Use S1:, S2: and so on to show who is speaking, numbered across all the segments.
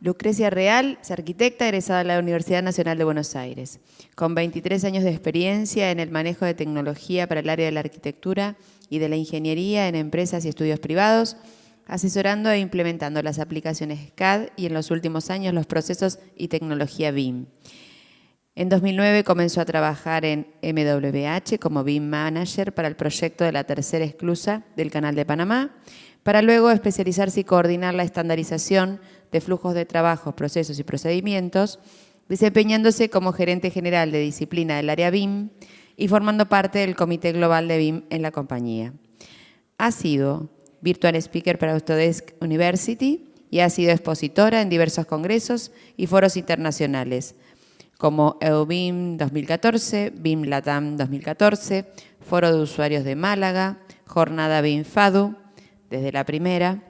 S1: Lucrecia Real es arquitecta egresada de la Universidad Nacional de Buenos Aires, con 23 años de experiencia en el manejo de tecnología para el área de la arquitectura y de la ingeniería en empresas y estudios privados, asesorando e implementando las aplicaciones CAD y en los últimos años los procesos y tecnología BIM. En 2009 comenzó a trabajar en MWH como BIM Manager para el proyecto de la tercera esclusa del Canal de Panamá, para luego especializarse y coordinar la estandarización de flujos de trabajo, procesos y procedimientos, desempeñándose como gerente general de disciplina del área BIM y formando parte del Comité Global de BIM en la compañía. Ha sido Virtual Speaker para Autodesk University y ha sido expositora en diversos congresos y foros internacionales, como EUBIM 2014, BIM Latam 2014, Foro de Usuarios de Málaga, Jornada BIM FADU, desde la primera,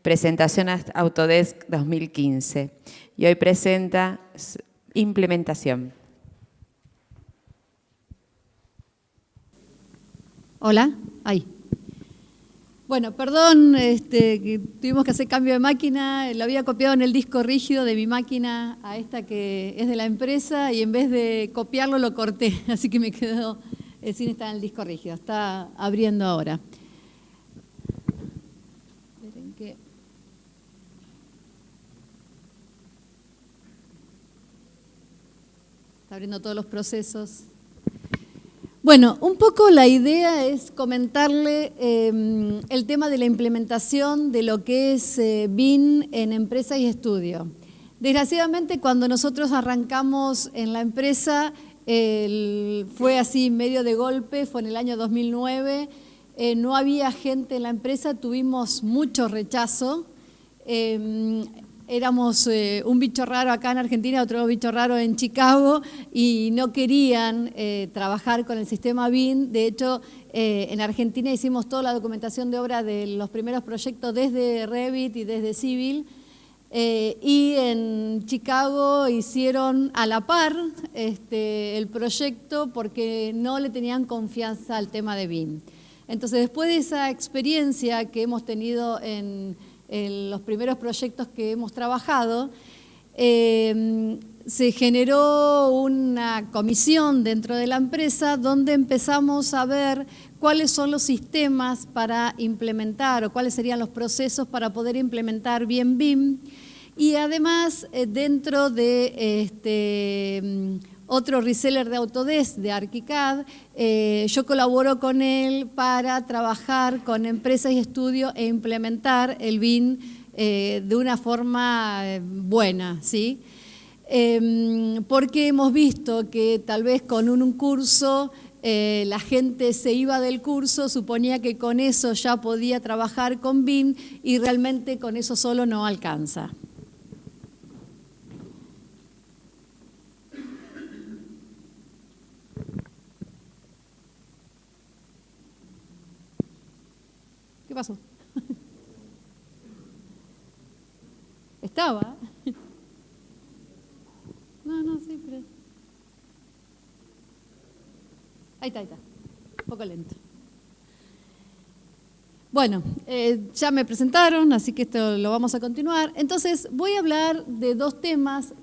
S1: presentación Autodesk 2015 y hoy presenta implementación.
S2: Hola, ahí. Bueno, perdón, que tuvimos que hacer cambio de máquina, lo había copiado en el disco rígido de mi máquina a esta que es de la empresa y en vez de copiarlo lo corté, así que me quedó sin estar en el disco rígido, está abriendo ahora. Esperen que... Está abriendo todos los procesos. Bueno, un poco la idea es comentarle el tema de la implementación de lo que es BIM en empresa y estudio. Desgraciadamente, cuando nosotros arrancamos en la empresa, fue así medio de golpe, fue en el año 2009, no había gente en la empresa, tuvimos mucho rechazo. Éramos un bicho raro acá en Argentina, otro bicho raro en Chicago y no querían trabajar con el sistema BIM. De hecho, en Argentina hicimos toda la documentación de obra de los primeros proyectos desde Revit y desde Civil. Y en Chicago hicieron a la par el proyecto porque no le tenían confianza al tema de BIM. Entonces, después de esa experiencia que hemos tenido en los primeros proyectos que hemos trabajado, se generó una comisión dentro de la empresa donde empezamos a ver cuáles son los sistemas para implementar o cuáles serían los procesos para poder implementar bien BIM. Y además, dentro de otro reseller de Autodesk, de ArchiCAD, yo colaboro con él para trabajar con empresas y estudios e implementar el BIM de una forma buena, ¿sí? Porque hemos visto que tal vez con un curso la gente se iba del curso, suponía que con eso ya podía trabajar con BIM y realmente con eso solo no alcanza. ¿Qué pasó? Estaba. No, sí, pero... Ahí está. Un poco lento. Bueno, ya me presentaron, así que esto lo vamos a continuar. Entonces, voy a hablar de dos temas.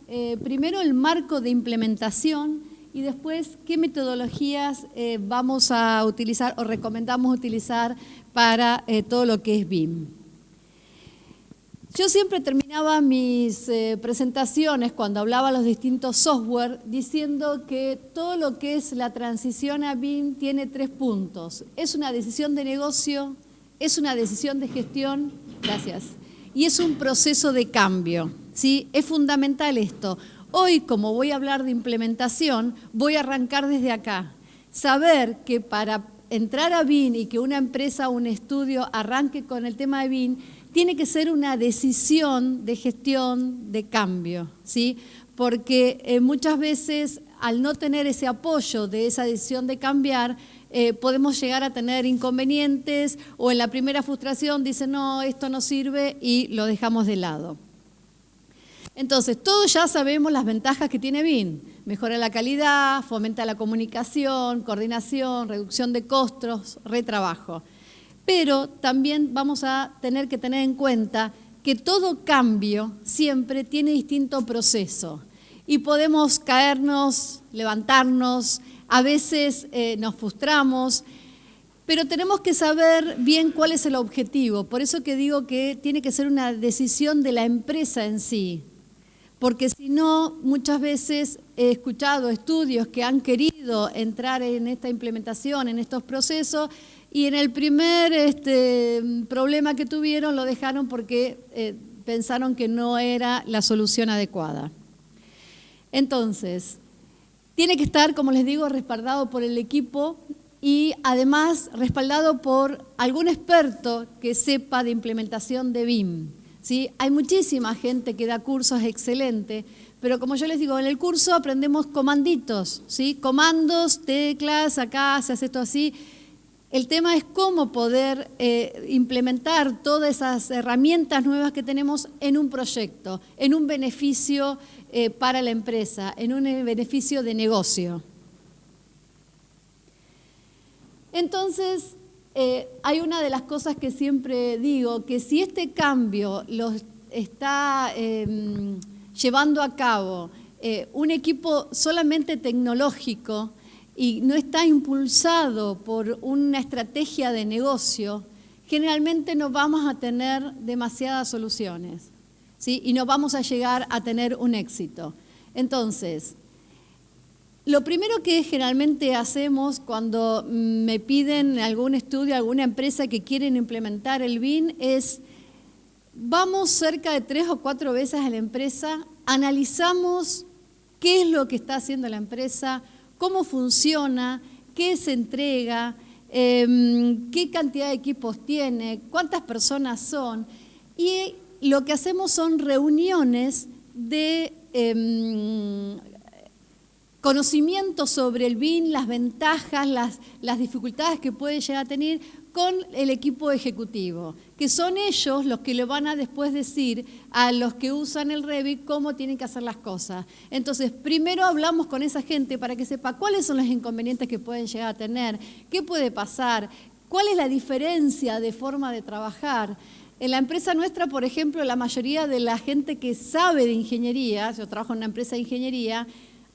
S2: Primero, el marco de implementación y después, qué metodologías vamos a utilizar o recomendamos utilizar para todo lo que es BIM. Yo siempre terminaba mis presentaciones cuando hablaba de los distintos software diciendo que todo lo que es la transición a BIM tiene 3 puntos. Es una decisión de negocio, es una decisión de gestión, gracias, y es un proceso de cambio, ¿sí? Es fundamental esto. Hoy, como voy a hablar de implementación, voy a arrancar desde acá. Saber que para entrar a BIM y que una empresa o un estudio arranque con el tema de BIM, tiene que ser una decisión de gestión de cambio, ¿sí? Porque muchas veces al no tener ese apoyo de esa decisión de cambiar, podemos llegar a tener inconvenientes o en la primera frustración dicen no, esto no sirve y lo dejamos de lado. Entonces, todos ya sabemos las ventajas que tiene BIM. Mejora la calidad, fomenta la comunicación, coordinación, reducción de costos, retrabajo. Pero también vamos a tener que tener en cuenta que todo cambio siempre tiene distinto proceso y podemos caernos, levantarnos, a veces nos frustramos, pero tenemos que saber bien cuál es el objetivo. Por eso que digo que tiene que ser una decisión de la empresa en sí, porque si no, muchas veces he escuchado estudios que han querido entrar en esta implementación, en estos procesos, y en el primer problema que tuvieron lo dejaron porque pensaron que no era la solución adecuada. Entonces, tiene que estar, como les digo, respaldado por el equipo y además respaldado por algún experto que sepa de implementación de BIM, ¿sí? Hay muchísima gente que da cursos excelentes, pero como yo les digo, en el curso aprendemos comanditos, ¿sí? Comandos, teclas, acá se hace esto así. El tema es cómo poder implementar todas esas herramientas nuevas que tenemos en un proyecto, en un beneficio para la empresa, en un beneficio de negocio. Entonces, hay una de las cosas que siempre digo, que si este cambio lo está llevando a cabo un equipo solamente tecnológico, y no está impulsado por una estrategia de negocio, generalmente no vamos a tener demasiadas soluciones, ¿sí? Y no vamos a llegar a tener un éxito. Entonces, lo primero que generalmente hacemos cuando me piden algún estudio, alguna empresa que quieren implementar el BIM es, vamos cerca de 3 o 4 veces a la empresa, analizamos qué es lo que está haciendo la empresa, cómo funciona, qué se entrega, qué cantidad de equipos tiene, cuántas personas son. Y lo que hacemos son reuniones de conocimiento sobre el BIM, las ventajas, las dificultades que puede llegar a tener con el equipo ejecutivo, que son ellos los que le van a después decir a los que usan el Revit cómo tienen que hacer las cosas. Entonces, primero hablamos con esa gente para que sepa cuáles son los inconvenientes que pueden llegar a tener, qué puede pasar, cuál es la diferencia de forma de trabajar. En la empresa nuestra, por ejemplo, la mayoría de la gente que sabe de ingeniería, yo trabajo en una empresa de ingeniería,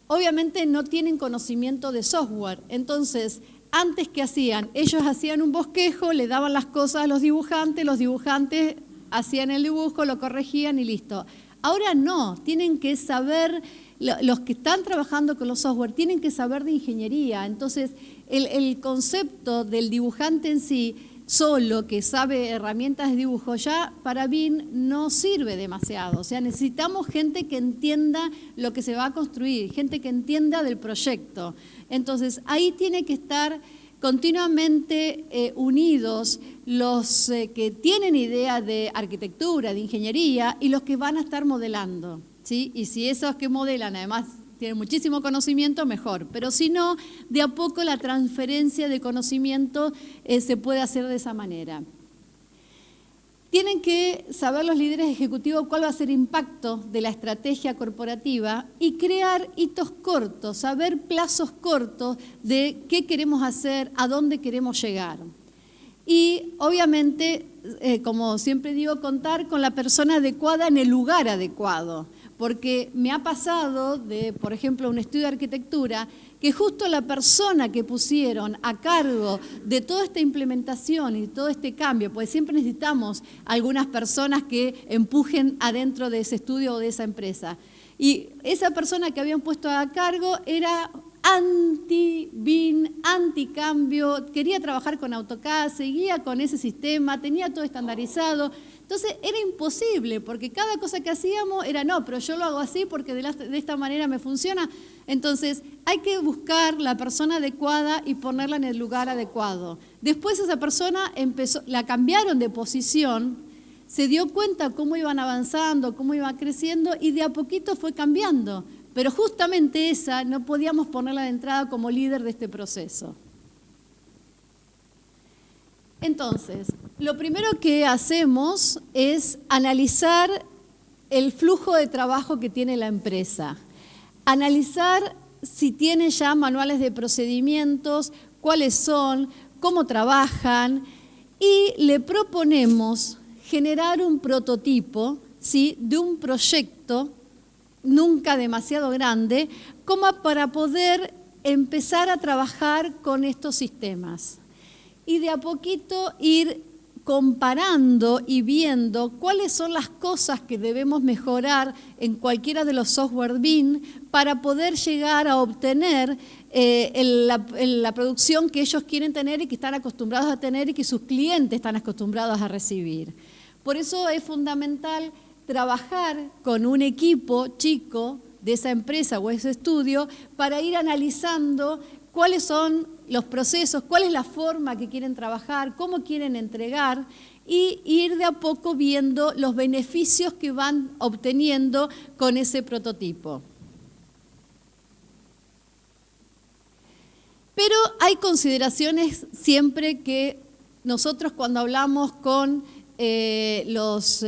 S2: obviamente no tienen conocimiento de software. Entonces, antes, ¿qué hacían? Ellos hacían un bosquejo, le daban las cosas a los dibujantes hacían el dibujo, lo corregían y listo. Ahora no, tienen que saber, los que están trabajando con los software, tienen que saber de ingeniería. Entonces, el concepto del dibujante en sí, solo que sabe herramientas de dibujo, ya para BIM no sirve demasiado. O sea, necesitamos gente que entienda lo que se va a construir, gente que entienda del proyecto. Entonces, ahí tiene que estar continuamente unidos los que tienen idea de arquitectura, de ingeniería, y los que van a estar modelando, ¿sí? Y si esos que modelan además tienen muchísimo conocimiento, mejor. Pero si no, de a poco la transferencia de conocimiento se puede hacer de esa manera. Tienen que saber los líderes ejecutivos cuál va a ser el impacto de la estrategia corporativa y crear hitos cortos, saber plazos cortos de qué queremos hacer, a dónde queremos llegar. Y obviamente, como siempre digo, contar con la persona adecuada en el lugar adecuado. Porque me ha pasado de, por ejemplo, un estudio de arquitectura, que justo la persona que pusieron a cargo de toda esta implementación y todo este cambio, pues siempre necesitamos algunas personas que empujen adentro de ese estudio o de esa empresa. Y esa persona que habían puesto a cargo era anti-BIM, anti-cambio, quería trabajar con AutoCAD, seguía con ese sistema, tenía todo estandarizado. Entonces era imposible, porque cada cosa que hacíamos era no, pero yo lo hago así porque de esta manera me funciona. Entonces hay que buscar la persona adecuada y ponerla en el lugar adecuado. Después esa persona la cambiaron de posición, se dio cuenta cómo iban avanzando, cómo iban creciendo y de a poquito fue cambiando. Pero justamente esa no podíamos ponerla de entrada como líder de este proceso. Entonces, lo primero que hacemos es analizar el flujo de trabajo que tiene la empresa. Analizar si tiene ya manuales de procedimientos, cuáles son, cómo trabajan y le proponemos generar un prototipo, ¿sí?, de un proyecto, nunca demasiado grande, como para poder empezar a trabajar con estos sistemas. Y de a poquito ir comparando y viendo cuáles son las cosas que debemos mejorar en cualquiera de los software BIM para poder llegar a obtener la producción que ellos quieren tener y que están acostumbrados a tener y que sus clientes están acostumbrados a recibir. Por eso es fundamental trabajar con un equipo chico de esa empresa o ese estudio para ir analizando cuáles son los procesos, cuál es la forma que quieren trabajar, cómo quieren entregar y ir de a poco viendo los beneficios que van obteniendo con ese prototipo. Pero hay consideraciones siempre que nosotros cuando hablamos con los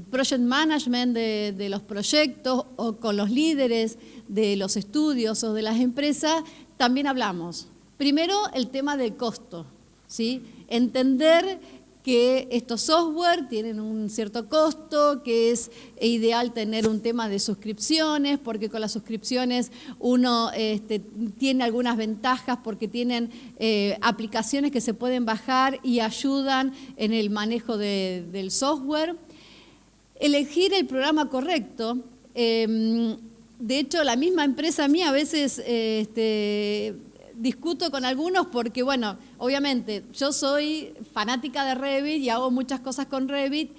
S2: project management de los proyectos o con los líderes de los estudios o de las empresas, también hablamos. Primero, el tema del costo, ¿sí? Entender que estos software tienen un cierto costo, que es ideal tener un tema de suscripciones, porque con las suscripciones uno tiene algunas ventajas porque tienen aplicaciones que se pueden bajar y ayudan en el manejo del software. Elegir el programa correcto. De hecho, la misma empresa mía a veces discuto con algunos porque, bueno, obviamente yo soy fanática de Revit y hago muchas cosas con Revit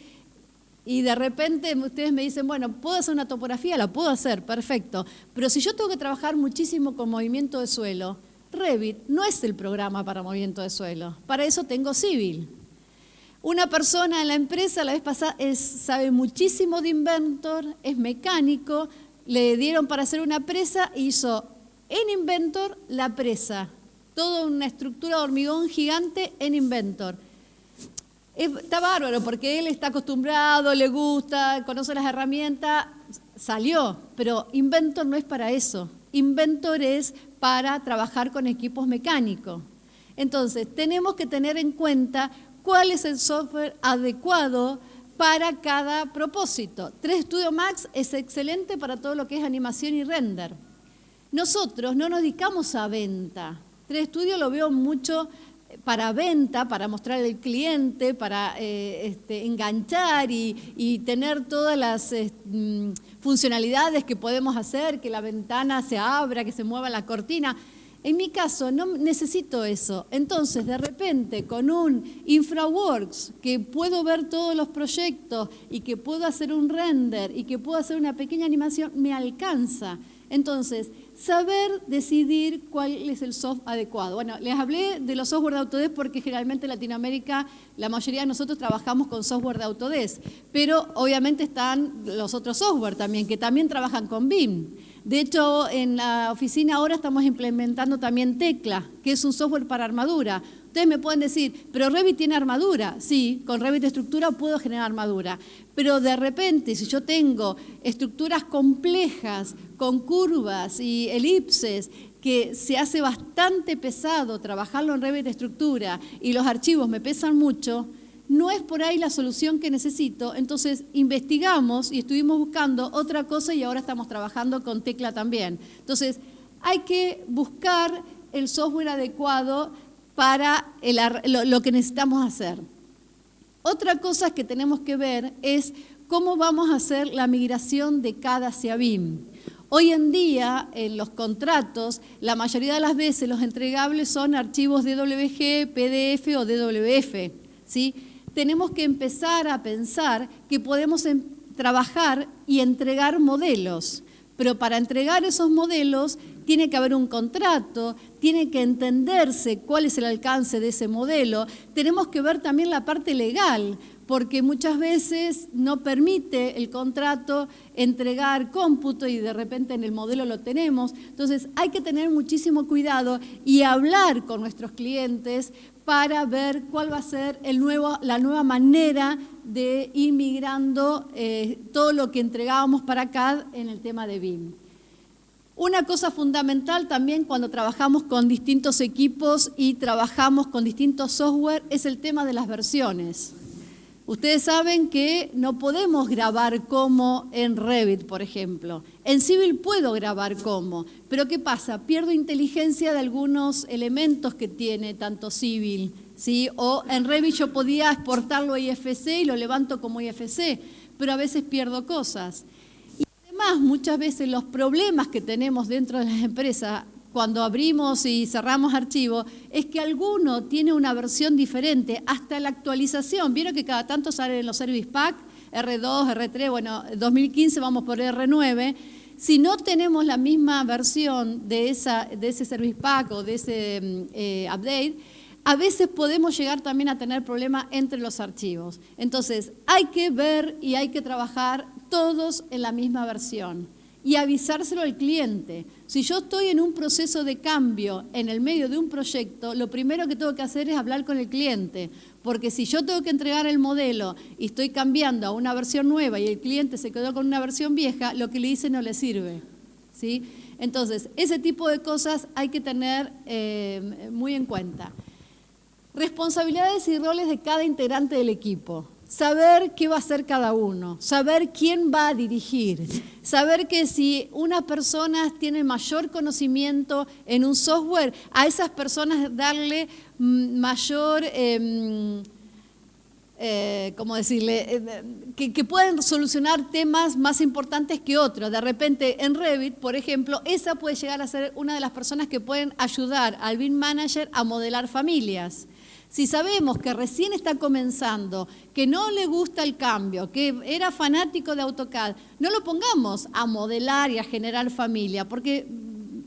S2: y de repente ustedes me dicen, bueno, ¿puedo hacer una topografía? La puedo hacer, perfecto. Pero si yo tengo que trabajar muchísimo con movimiento de suelo, Revit no es el programa para movimiento de suelo. Para eso tengo Civil. Una persona en la empresa la vez pasada sabe muchísimo de Inventor, es mecánico, le dieron para hacer una presa e hizo en Inventor la presa, toda una estructura de hormigón gigante en Inventor. Está bárbaro porque él está acostumbrado, le gusta, conoce las herramientas, salió, pero Inventor no es para eso. Inventor es para trabajar con equipos mecánicos. Entonces, tenemos que tener en cuenta cuál es el software adecuado para cada propósito. 3D Studio Max es excelente para todo lo que es animación y render. Nosotros no nos dedicamos a venta. 3D Studio lo veo mucho para venta, para mostrar al cliente, para enganchar y tener todas las funcionalidades que podemos hacer, que la ventana se abra, que se mueva la cortina. En mi caso no necesito eso. Entonces, de repente, con un InfraWorks, que puedo ver todos los proyectos y que puedo hacer un render y que puedo hacer una pequeña animación, me alcanza. Entonces, saber decidir cuál es el software adecuado. Bueno, les hablé de los software de Autodesk porque generalmente en Latinoamérica la mayoría de nosotros trabajamos con software de Autodesk, pero obviamente están los otros software también, que también trabajan con BIM. De hecho, en la oficina ahora estamos implementando también Tecla, que es un software para armadura. Ustedes me pueden decir, pero Revit tiene armadura. Sí, con Revit estructura puedo generar armadura. Pero de repente, si yo tengo estructuras complejas, con curvas y elipses, que se hace bastante pesado trabajarlo en Revit estructura y los archivos me pesan mucho, no es por ahí la solución que necesito. Entonces investigamos y estuvimos buscando otra cosa y ahora estamos trabajando con Tecla también. Entonces hay que buscar el software adecuado para lo que necesitamos hacer. Otra cosa que tenemos que ver es cómo vamos a hacer la migración de CAD hacia BIM. Hoy en día, en los contratos, la mayoría de las veces los entregables son archivos DWG, PDF o DWF, ¿sí? Tenemos que empezar a pensar que podemos trabajar y entregar modelos, pero para entregar esos modelos tiene que haber un contrato, tiene que entenderse cuál es el alcance de ese modelo. Tenemos que ver también la parte legal, porque muchas veces no permite el contrato entregar cómputo y de repente en el modelo lo tenemos. Entonces hay que tener muchísimo cuidado y hablar con nuestros clientes para ver cuál va a ser la nueva manera de ir migrando todo lo que entregábamos para CAD en el tema de BIM. Una cosa fundamental también cuando trabajamos con distintos equipos y trabajamos con distintos software es el tema de las versiones. Ustedes saben que no podemos grabar como en Revit, por ejemplo. En Civil puedo grabar como, pero ¿qué pasa? Pierdo inteligencia de algunos elementos que tiene tanto Civil, ¿sí? O en Revit yo podía exportarlo a IFC y lo levanto como IFC, pero a veces pierdo cosas. Y además, muchas veces los problemas que tenemos dentro de las empresas cuando abrimos y cerramos archivos, es que alguno tiene una versión diferente, hasta la actualización. Vieron que cada tanto salen los Service Pack, R2, R3, bueno, 2015 vamos por R9. Si no tenemos la misma versión de ese Service Pack o de ese update, a veces podemos llegar también a tener problemas entre los archivos. Entonces, hay que ver y hay que trabajar todos en la misma versión y avisárselo al cliente. Si yo estoy en un proceso de cambio en el medio de un proyecto, lo primero que tengo que hacer es hablar con el cliente, porque si yo tengo que entregar el modelo y estoy cambiando a una versión nueva y el cliente se quedó con una versión vieja, lo que le hice no le sirve, ¿sí? Entonces, ese tipo de cosas hay que tener muy en cuenta. Responsabilidades y roles de cada integrante del equipo. Saber qué va a hacer cada uno, saber quién va a dirigir, saber que si unas personas tienen mayor conocimiento en un software, a esas personas darle mayor, ¿cómo decirle?, que pueden solucionar temas más importantes que otros. De repente en Revit, por ejemplo, esa puede llegar a ser una de las personas que pueden ayudar al BIM Manager a modelar familias. Si sabemos que recién está comenzando, que no le gusta el cambio, que era fanático de AutoCAD, no lo pongamos a modelar y a generar familia, porque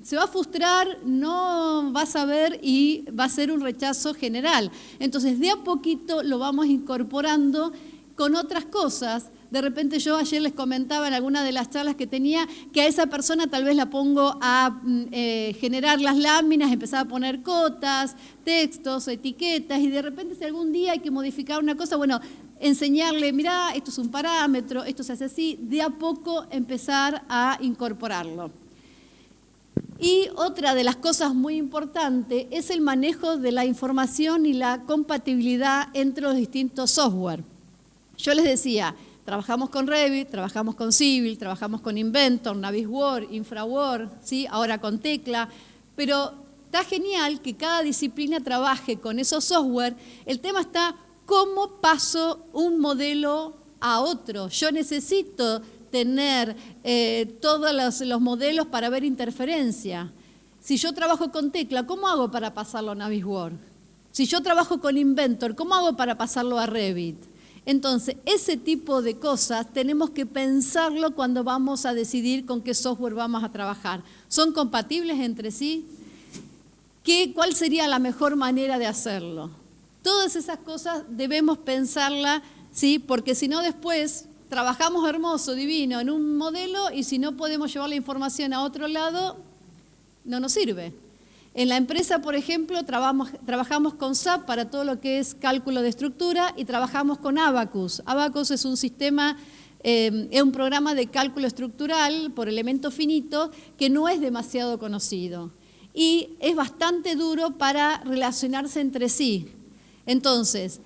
S2: se va a frustrar, no va a saber y va a ser un rechazo general. Entonces, de a poquito lo vamos incorporando con otras cosas. De repente yo ayer les comentaba en alguna de las charlas que tenía que a esa persona tal vez la pongo a generar las láminas, empezar a poner cotas, textos, etiquetas, y de repente si algún día hay que modificar una cosa, bueno, enseñarle, mirá, esto es un parámetro, esto se hace así, de a poco empezar a incorporarlo. Y otra de las cosas muy importantes es el manejo de la información y la compatibilidad entre los distintos software. Yo les decía, trabajamos con Revit, trabajamos con Civil, trabajamos con Inventor, Navisworks, InfraWorks, ¿sí? Ahora con Tecla, pero está genial que cada disciplina trabaje con esos software. El tema está cómo paso un modelo a otro. Yo necesito tener todos los modelos para ver interferencia. Si yo trabajo con Tecla, ¿cómo hago para pasarlo a Navisworks? Si yo trabajo con Inventor, ¿cómo hago para pasarlo a Revit? Entonces, ese tipo de cosas tenemos que pensarlo cuando vamos a decidir con qué software vamos a trabajar. ¿Son compatibles entre sí? ¿Cuál sería la mejor manera de hacerlo? Todas esas cosas debemos pensarlas, ¿sí? Porque si no después trabajamos hermoso, divino, en un modelo y si no podemos llevar la información a otro lado, no nos sirve. En la empresa, por ejemplo, trabajamos con SAP para todo lo que es cálculo de estructura y trabajamos con Abacus. Abacus es un sistema, es un programa de cálculo estructural por elemento finito que no es demasiado conocido y es bastante duro para relacionarse entre sí. Entonces,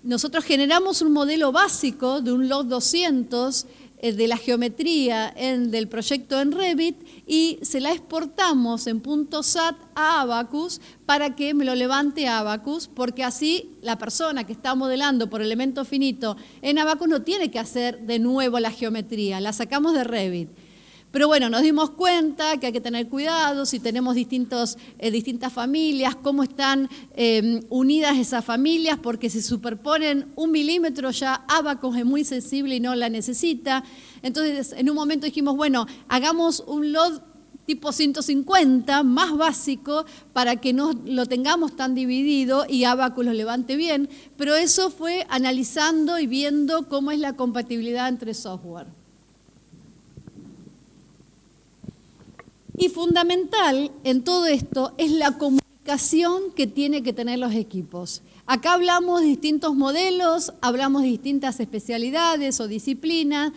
S2: nosotros generamos un modelo básico de un log 200 de la geometría del proyecto en Revit y se la exportamos en .sat a Abacus para que me lo levante Abacus, porque así la persona que está modelando por elemento finito en Abacus no tiene que hacer de nuevo la geometría, la sacamos de Revit. Pero bueno, nos dimos cuenta que hay que tener cuidado si tenemos distintas familias, cómo están unidas esas familias, porque si superponen 1 milímetro ya Abacus es muy sensible y no la necesita. Entonces, en un momento dijimos, bueno, hagamos un LOD tipo 150, más básico, para que no lo tengamos tan dividido y Abacus lo levante bien. Pero eso fue analizando y viendo cómo es la compatibilidad entre software. Y fundamental en todo esto es la comunicación que tienen que tener los equipos. Acá hablamos de distintos modelos, hablamos de distintas especialidades o disciplinas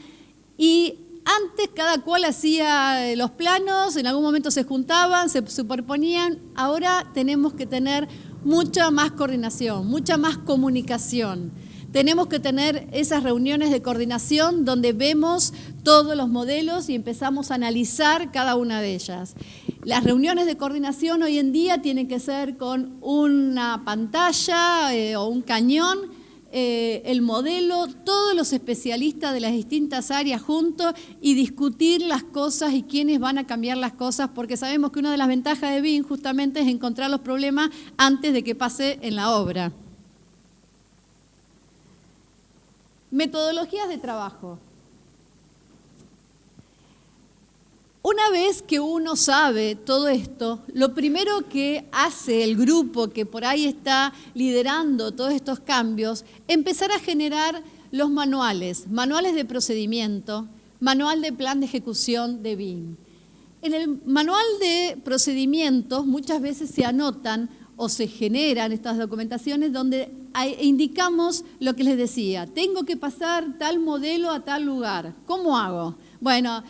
S2: y antes cada cual hacía los planos, en algún momento se juntaban, se superponían. Ahora tenemos que tener mucha más coordinación, mucha más comunicación. tenemos que tener esas reuniones de coordinación donde vemos todos los modelos y empezamos a analizar cada una de ellas. Las reuniones de coordinación hoy en día tienen que ser con una pantalla o un cañón, el modelo, todos los especialistas de las distintas áreas juntos y discutir las cosas y quiénes van a cambiar las cosas, porque sabemos que una de las ventajas de BIM justamente es encontrar los problemas antes de que pase en la obra. Metodologías de trabajo. Una vez que uno sabe todo esto, lo primero que hace el grupo que por ahí está liderando todos estos cambios, empezar a generar los manuales de procedimiento, manual de plan de ejecución de BIM. En el manual de procedimientos muchas veces se anotan o se generan estas documentaciones donde indicamos lo que les decía, tengo que pasar tal modelo a tal lugar, ¿cómo hago? Bueno,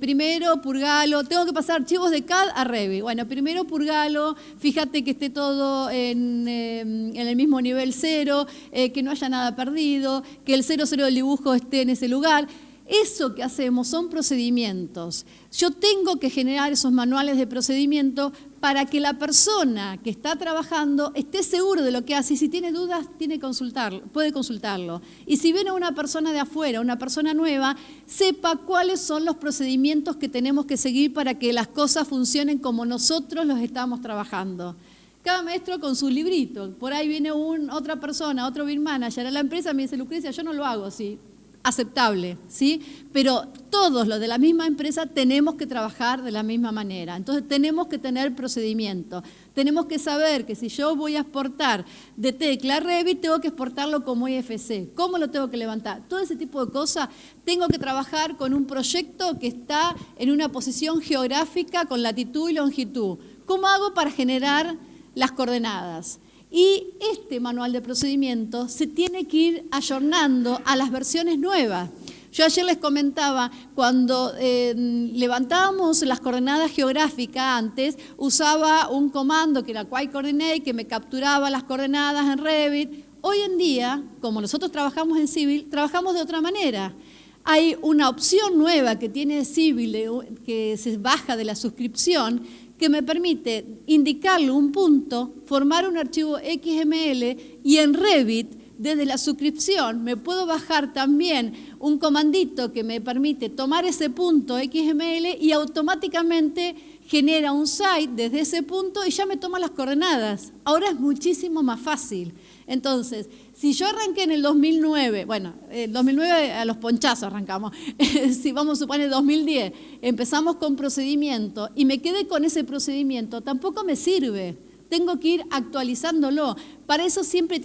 S2: primero purgalo, tengo que pasar archivos de CAD a Revit. Bueno, primero purgalo, fíjate que esté todo en el mismo nivel 0, que no haya nada perdido, que el 00 del dibujo esté en ese lugar. Eso que hacemos son procedimientos. Yo tengo que generar esos manuales de procedimiento para que la persona que está trabajando esté seguro de lo que hace y si tiene dudas puede consultarlo. Y si viene una persona de afuera, una persona nueva, sepa cuáles son los procedimientos que tenemos que seguir para que las cosas funcionen como nosotros los estamos trabajando. Cada maestro con su librito. Por ahí viene otra persona, otro BIM manager a la empresa, me dice, Lucrecia, yo no lo hago así. Aceptable, ¿sí? Pero todos los de la misma empresa tenemos que trabajar de la misma manera. Entonces tenemos que tener procedimiento. Tenemos que saber que si yo voy a exportar de Tecla a Revit, tengo que exportarlo como IFC. ¿Cómo lo tengo que levantar? Todo ese tipo de cosas. Tengo que trabajar con un proyecto que está en una posición geográfica con latitud y longitud. ¿Cómo hago para generar las coordenadas? Y este manual de procedimientos se tiene que ir ayornando a las versiones nuevas. Yo ayer les comentaba, cuando levantábamos las coordenadas geográficas antes, usaba un comando que era Quick Coordinate, que me capturaba las coordenadas en Revit. Hoy en día, como nosotros trabajamos en Civil, trabajamos de otra manera. Hay una opción nueva que tiene Civil, que se baja de la suscripción, que me permite indicarle un punto, formar un archivo XML y en Revit, desde la suscripción, me puedo bajar también un comandito que me permite tomar ese punto XML y automáticamente genera un site desde ese punto y ya me toma las coordenadas. Ahora es muchísimo más fácil. Entonces, si yo arranqué en el 2009, bueno, el 2009 a los ponchazos arrancamos, si vamos a suponer 2010, empezamos con procedimiento y me quedé con ese procedimiento, tampoco me sirve. Tengo que ir actualizándolo. Para eso siempre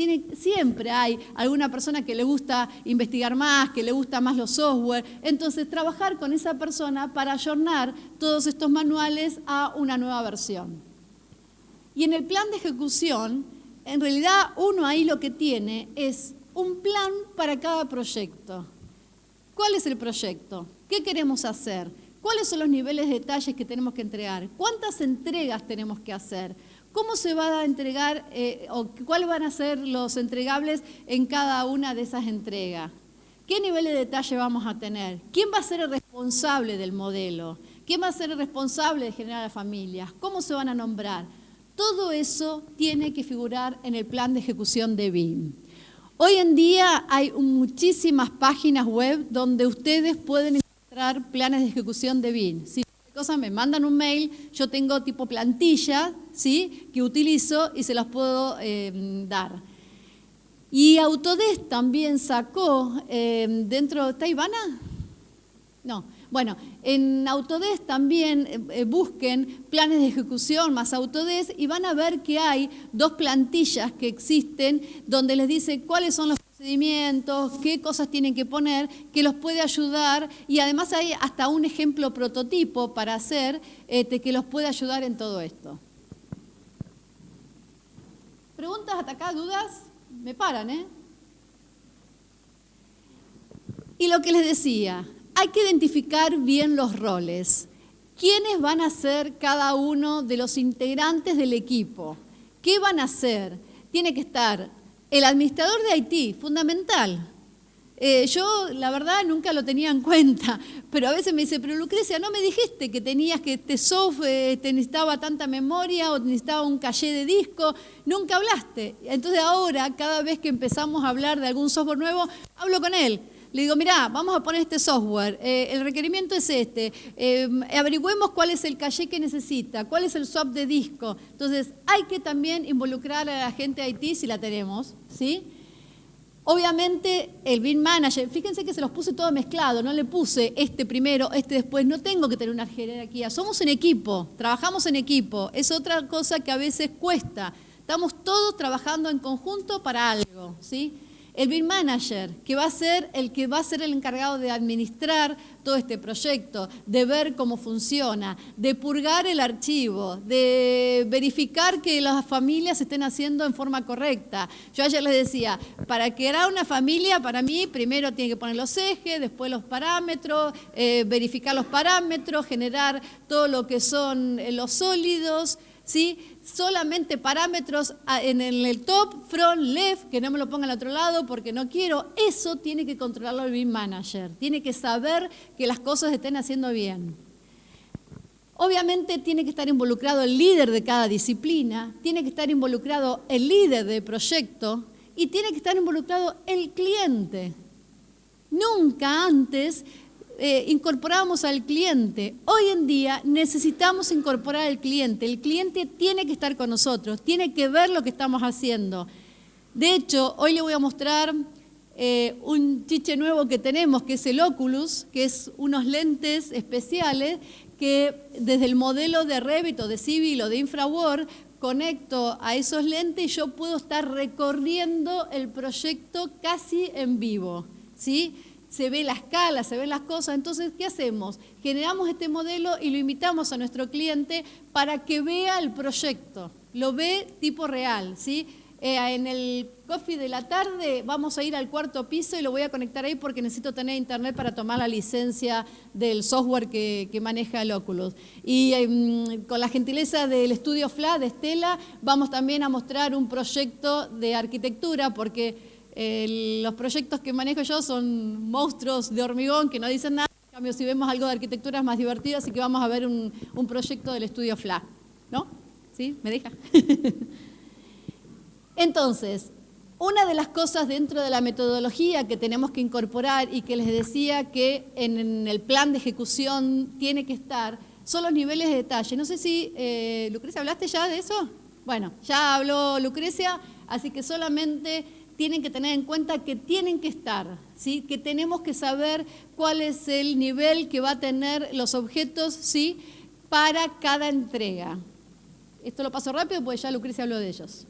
S2: hay alguna persona que le gusta investigar más, que le gusta más los software. Entonces, trabajar con esa persona para ayornar todos estos manuales a una nueva versión. Y en el plan de ejecución, en realidad uno ahí lo que tiene es un plan para cada proyecto. ¿Cuál es el proyecto? ¿Qué queremos hacer? ¿Cuáles son los niveles de detalles que tenemos que entregar? ¿Cuántas entregas tenemos que hacer? ¿Cómo se va a entregar o cuáles van a ser los entregables en cada una de esas entregas? ¿Qué nivel de detalle vamos a tener? ¿Quién va a ser el responsable del modelo? ¿Quién va a ser el responsable de generar a familias? ¿Cómo se van a nombrar? Todo eso tiene que figurar en el plan de ejecución de BIM. Hoy en día hay muchísimas páginas web donde ustedes pueden encontrar planes de ejecución de BIM. Si me mandan un mail, yo tengo tipo plantilla, ¿sí?, que utilizo y se las puedo dar. Y Autodesk también sacó dentro... ¿Está Ivana? No. Bueno, en Autodesk también busquen planes de ejecución más Autodesk y van a ver que hay 2 plantillas que existen donde les dice cuáles son los procedimientos, qué cosas tienen que poner, que los puede ayudar y además hay hasta un ejemplo prototipo para hacer que los puede ayudar en todo esto. ¿Preguntas hasta acá? ¿Dudas? Me paran, ¿eh? Y lo que les decía, hay que identificar bien los roles. ¿Quiénes van a ser cada uno de los integrantes del equipo? ¿Qué van a hacer? Tiene que estar El administrador de IT, fundamental. Yo, la verdad, nunca lo tenía en cuenta, pero a veces me dice, pero Lucrecia, ¿no me dijiste que tenías que este software te necesitaba tanta memoria o necesitaba un caché de disco? Nunca hablaste. Entonces ahora, cada vez que empezamos a hablar de algún software nuevo, hablo con él. Le digo, mirá, vamos a poner este software, el requerimiento es este, averigüemos cuál es el caché que necesita, cuál es el swap de disco. Entonces, hay que también involucrar a la gente de IT si la tenemos, ¿sí? Obviamente, el BIM Manager, fíjense que se los puse todo mezclado, no le puse este primero, este después, no tengo que tener una jerarquía, somos en equipo, trabajamos en equipo, es otra cosa que a veces cuesta, estamos todos trabajando en conjunto para algo, ¿sí? El BIM Manager, que va a ser el encargado de administrar todo este proyecto, de ver cómo funciona, de purgar el archivo, de verificar que las familias se estén haciendo en forma correcta. Yo ayer les decía, para crear una familia, para mí, primero tiene que poner los ejes, después los parámetros, verificar los parámetros, generar todo lo que son los sólidos, ¿sí? Solamente parámetros en el top, front, left, que no me lo ponga al otro lado porque no quiero. Eso tiene que controlarlo el BIM Manager. Tiene que saber que las cosas se estén haciendo bien. Obviamente tiene que estar involucrado el líder de cada disciplina, tiene que estar involucrado el líder de proyecto y tiene que estar involucrado el cliente. Nunca antes incorporábamos al cliente. Hoy en día necesitamos incorporar al cliente. El cliente tiene que estar con nosotros, tiene que ver lo que estamos haciendo. De hecho, hoy le voy a mostrar un chiche nuevo que tenemos, que es el Oculus, que es unos lentes especiales que desde el modelo de Revit o de Civil o de InfraWorld conecto a esos lentes y yo puedo estar recorriendo el proyecto casi en vivo, ¿sí? Se ve la escala, se ven las cosas. Entonces, ¿qué hacemos? Generamos este modelo y lo invitamos a nuestro cliente para que vea el proyecto. Lo ve tipo real, ¿sí? En el coffee de la tarde vamos a ir al 4º piso y lo voy a conectar ahí porque necesito tener internet para tomar la licencia del software que maneja el Oculus. Y con la gentileza del estudio FLA de Estela vamos también a mostrar un proyecto de arquitectura porque los proyectos que manejo yo son monstruos de hormigón que no dicen nada. En cambio, si vemos algo de arquitectura es más divertido, así que vamos a ver un proyecto del estudio FLA. ¿No? ¿Sí? ¿Me deja? Entonces, una de las cosas dentro de la metodología que tenemos que incorporar y que les decía que en el plan de ejecución tiene que estar son los niveles de detalle. No sé si, Lucrecia, ¿hablaste ya de eso? Bueno, ya habló Lucrecia, así que solamente tienen que tener en cuenta que tienen que estar, ¿sí? Que tenemos que saber cuál es el nivel que va a tener los objetos, ¿sí? Para cada entrega. Esto lo paso rápido porque ya Lucrecia habló de ellos.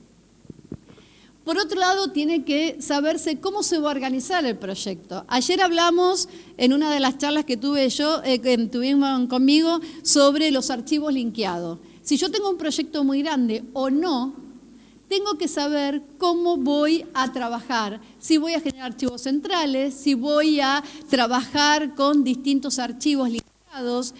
S2: Por otro lado, tiene que saberse cómo se va a organizar el proyecto. Ayer hablamos en una de las charlas que tuve yo, que tuvimos conmigo, sobre los archivos linkeados. Si yo tengo un proyecto muy grande o no, tengo que saber cómo voy a trabajar, si voy a generar archivos centrales, si voy a trabajar con distintos archivos linkeados,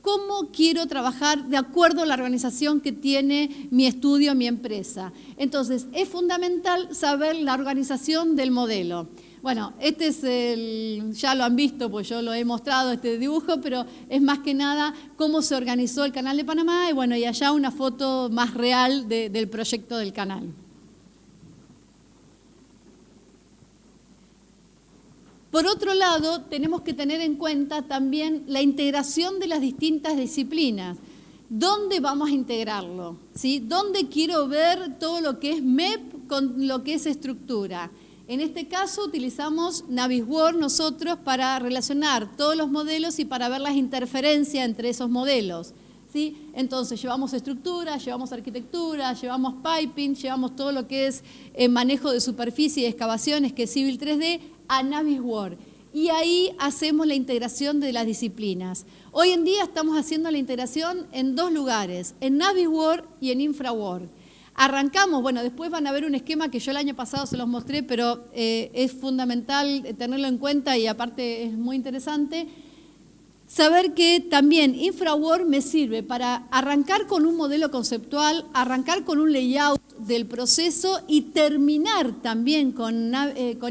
S2: cómo quiero trabajar de acuerdo a la organización que tiene mi estudio, mi empresa. Entonces, es fundamental saber la organización del modelo. Bueno, este es ya lo han visto, pues yo lo he mostrado, este dibujo, pero es más que nada cómo se organizó el Canal de Panamá y bueno, y allá una foto más real del proyecto del canal. Por otro lado, tenemos que tener en cuenta también la integración de las distintas disciplinas. ¿Dónde vamos a integrarlo? ¿Sí? ¿Dónde quiero ver todo lo que es MEP con lo que es estructura? En este caso utilizamos Navisworks nosotros para relacionar todos los modelos y para ver las interferencias entre esos modelos, ¿sí? Entonces llevamos estructura, llevamos arquitectura, llevamos piping, llevamos todo lo que es manejo de superficie y excavaciones, que es Civil 3D, a Navisworks. Y ahí hacemos la integración de las disciplinas. Hoy en día estamos haciendo la integración en 2 lugares, en Navisworks y en InfraWorks. Arrancamos, bueno, después van a ver un esquema que yo el año pasado se los mostré, pero es fundamental tenerlo en cuenta y aparte es muy interesante. Saber que también InfraWorks me sirve para arrancar con un modelo conceptual, arrancar con un layout del proceso y terminar también con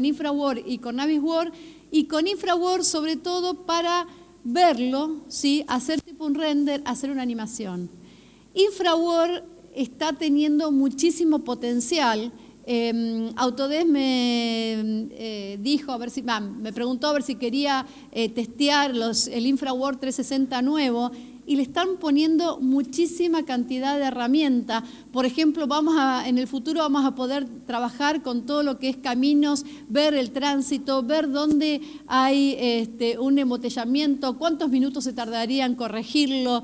S2: InfraWorks y con Navisworks, y con InfraWorks sobre todo para verlo, ¿sí? Hacer tipo un render, hacer una animación. InfraWorks está teniendo muchísimo potencial. Autodesk me dijo, me preguntó a ver si quería testear el InfraWorks 360 nuevo, y le están poniendo muchísima cantidad de herramientas. Por ejemplo, en el futuro vamos a poder trabajar con todo lo que es caminos, ver el tránsito, ver dónde hay un embotellamiento, cuántos minutos se tardaría en corregirlo.